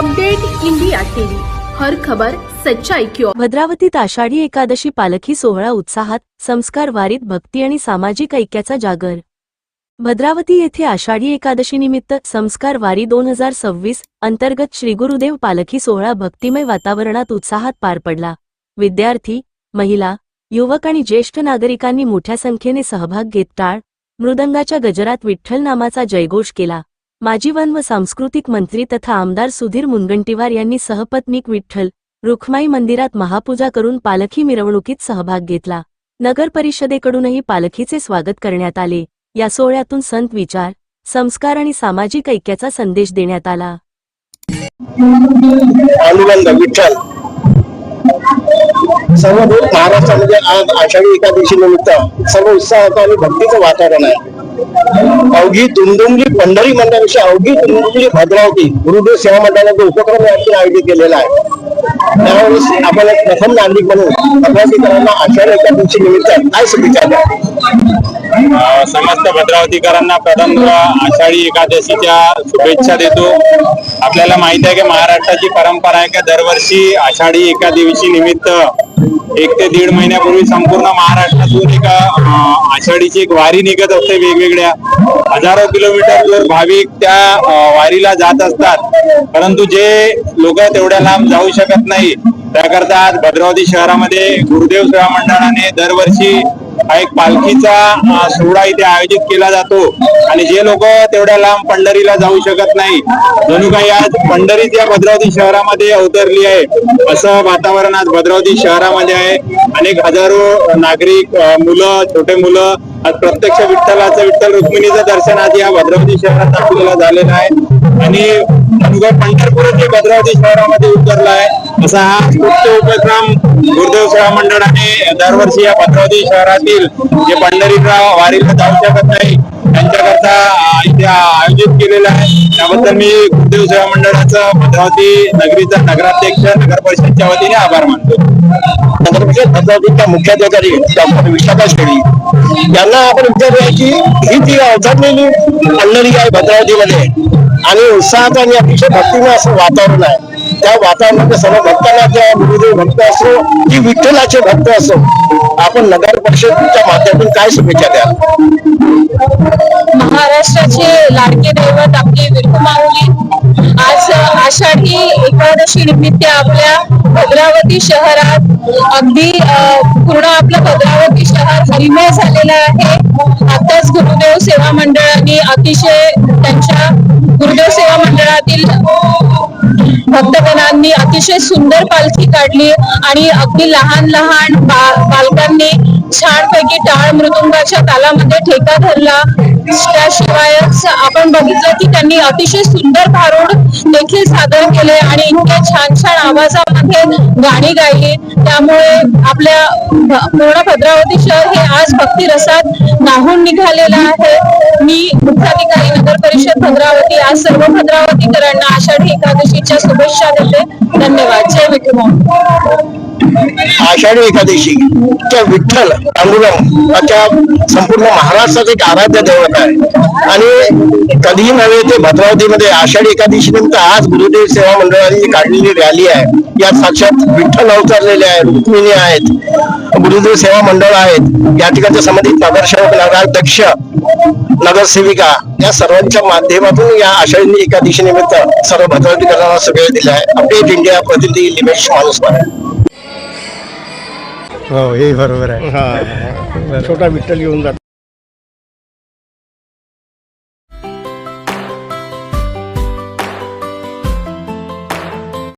Update India TV, हर खबर सच्चाई की ओर। भद्रावतीत आषाढी एकादशी पालखी सोहळा उत्साहात, संस्कार वारीत भक्ती आणि सामाजिक ऐक्याचा जागर। भद्रावती येथे आषाढी एकादशी निमित्त संस्कार वारी 2026 अंतर्गत श्री गुरुदेव पालखी सोहळा भक्तिमय वातावरणात उत्साहात पार पडला। विद्यार्थी, महिला, युवक आणि ज्येष्ठ नागरिकांनी मोठ्या संख्येने सहभाग घेत टाळ मृदंगाच्या गजरात विठ्ठल नामाचा जयघोष केला। माजी वन व सांस्कृतिक मंत्री तथा आमदार सुधीर मुनगंटीवार यांनी सहपत्नीक विठ्ठल रुखमाई मंदिरात महापूजा करून पालखी मिरवणुकीत सहभाग घेतला। नगर परिषदेकडूनही पालखीचे स्वागत करण्यात आले। या सोहळ्यातून संत विचार, संस्कार आणि सामाजिक ऐक्याचा संदेश देण्यात आला। विठ्ठल सर्व महाराष्ट्रामध्ये आज आषाढी एकादशी निमित्त सर्व उत्साहाचं आणि भक्तीचं वातावरण आहे। अवघी दुमदुमली पंढरी मंडळापेक्षा अवघी दुमदुमली भद्रावती गुरुदेव सेवा मंडळाचा उपक्रम आयोजित केलेला आहे। त्यावेळेस आपण एक प्रथम नागरिक म्हणून भद्रावतीकरांना आषाढी एकादशी निमित्त काय शुभेच्छा द्या? समस्त भद्रावतीकरांना प्रथम आषाढी एकादशीच्या शुभेच्छा देतो। आपल्याला माहिती आहे की महाराष्ट्राची परंपरा आहे की दरवर्षी आषाढी एकादशी निमित्त 1 ते 1.5 महिन्यापूर्वी संपूर्ण महाराष्ट्रातून एक आषाढीची एक वारी निघत असते। वेगवेगळ्या हजारो किलोमीटर दूर भाविक त्या वारीला जात असतात, परंतु जे लोक तेवढ्या लांब जाऊ शकत नाही त्याकरता आज भद्रावती शहरामध्ये गुरुदेव सेवा मंडळाने दरवर्षी एक पालखीचा सोहळा इथे आयोजित केला जातो। आणि जे लोक तेवढ्या लांब पंढरीला जाऊ शकत नाही, जणू काही आज पंढरीच या भद्रावती शहरामध्ये अवतरली आहे असं वातावरण आज भद्रावती शहरामध्ये आहे। अनेक हजारो नागरिक, मुलं, छोटे मुलं आज प्रत्यक्ष विठ्ठल रुक्मिणीचं दर्शन आज या भद्रावती शहरात आपल्याला झालेलं आहे। आणि पंढरपूरच भद्रावती शहरामध्ये उतरला आहे असा हा उत्सव उपक्रम गुरुदेव सेवा मंडळाने दरवर्षी या भद्रावती शहरातील जे पंढरीला वारीला जाऊ शकत नाही त्यांच्याकरता इथे आयोजित केलेला आहे। त्याबद्दल मी गुरुदेव सेवा मंडळाचं भद्रावती नगरीचा नगराध्यक्ष, नगर परिषदच्या वतीने आभार मानतो। नगर परिषद भद्रावतीच्या मुख्याधिकारी डॉक्टर विशाखा शेळी यांना आपण विचारूया की ही जी अवतरलेली पंढरी आहे भद्रावतीमध्ये आणि उत्साहात आणि अतिशय भक्तिमय असं वातावरण आहे, त्या वातावरणामध्ये सर्व भक्तांना ज्या गुरुदेव भक्त असो की विठ्ठलाचे भक्त असो आपण नगर परिषदेच्या माध्यमातून काय शुभेच्छा द्याल? महाराष्ट्राचे लाडके दैवत आपली विठुमाऊली आज आषाढी एकादशी निमित्त आपल्या भद्रावती शहरात अगदी पूर्ण आपलं भद्रावती शहर हरिमय झालेलं आहे। आताच गुरुदेव सेवा मंडळाने अतिशय त्यांच्या गुरुदेव सेवा मंडळातील भक्तगणांनी अतिशय सुंदर पालखी काढली आणि अगदी लहान लहान बालकांनी छानपैकी टाळ मृदुंगाच्या तालामध्ये ठेका धरला। त्याशिवाय आपण बघितलं की त्यांनी अतिशय सुंदर भारुड देखील सादर केले आणि इतक्या छान छान आवाजामध्ये गाणी गायली। त्यामुळे आपल्या पूर्ण भद्रावती शहर हे आज भक्ती रसात न्हाऊन निघालेलं आहे। मी मुख्याधिकारी नगर परिषद भद्रावती आज सर्व भद्रावतीकरांना आषाढी एकादशीच्या शुभेच्छा देते। धन्यवाद। जय विठुमाऊली। आषाढी एकादशी त्या विठ्ठल पांडुरंग त्या संपूर्ण महाराष्ट्रात एक आराध्य दैवत आहे आणि कधीही नव्हे ते भद्रावतीमध्ये आषाढी एकादशी निमित्त आज गुरुदेव सेवा मंडळाने काढलेली रॅली आहे। यात साक्षात विठ्ठल अवतरलेले आहेत, रुक्मिणी आहेत, गुरुदेव सेवा मंडळ आहेत, या ठिकाणचे संबंधित नगरसेवक, नगराध्यक्ष, नगरसेविका या सर्वांच्या माध्यमातून या आषाढी एकादशी निमित्त सर्व भद्रावतीकरांना शुभेच्छा दिल्या आहे। अपडेट इंडिया प्रतिनिधी लिमेश माणूसवार। हो, हे बरोबर आहे। छोटा विठ्ठल येऊन जातो।